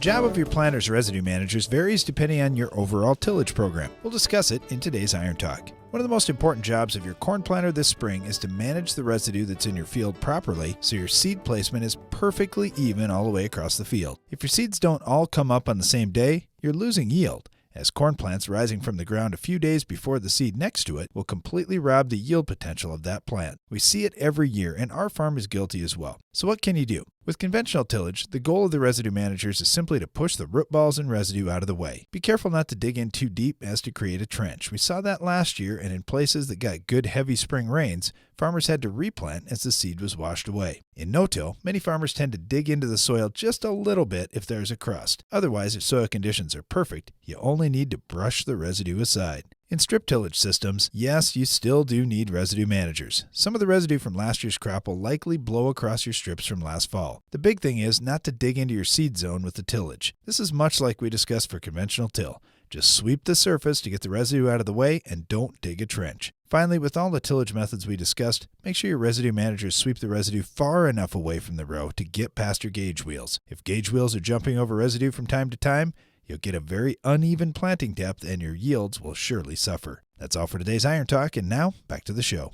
job of your planter's residue managers varies depending on your overall tillage program. We'll discuss it in today's Iron Talk. One of the most important jobs of your corn planter this spring is to manage the residue that's in your field properly so your seed placement is perfectly even all the way across the field. If your seeds don't all come up on the same day, you're losing yield, as corn plants rising from the ground a few days before the seed next to it will completely rob the yield potential of that plant. We see it every year, and our farm is guilty as well. So what can you do? With conventional tillage, the goal of the residue managers is simply to push the root balls and residue out of the way. Be careful not to dig in too deep as to create a trench. We saw that last year, and in places that got good heavy spring rains, farmers had to replant as the seed was washed away. In no-till, many farmers tend to dig into the soil just a little bit if there's a crust. Otherwise, if soil conditions are perfect, you only need to brush the residue aside. In strip tillage systems, yes, you still do need residue managers. Some of the residue from last year's crop will likely blow across your strips from last fall. The big thing is not to dig into your seed zone with the tillage. This is much like we discussed for conventional till. Just sweep the surface to get the residue out of the way and don't dig a trench. Finally, with all the tillage methods we discussed, make sure your residue managers sweep the residue far enough away from the row to get past your gauge wheels. If gauge wheels are jumping over residue from time to time, you'll get a very uneven planting depth and your yields will surely suffer. That's all for today's Iron Talk, and now back to the show.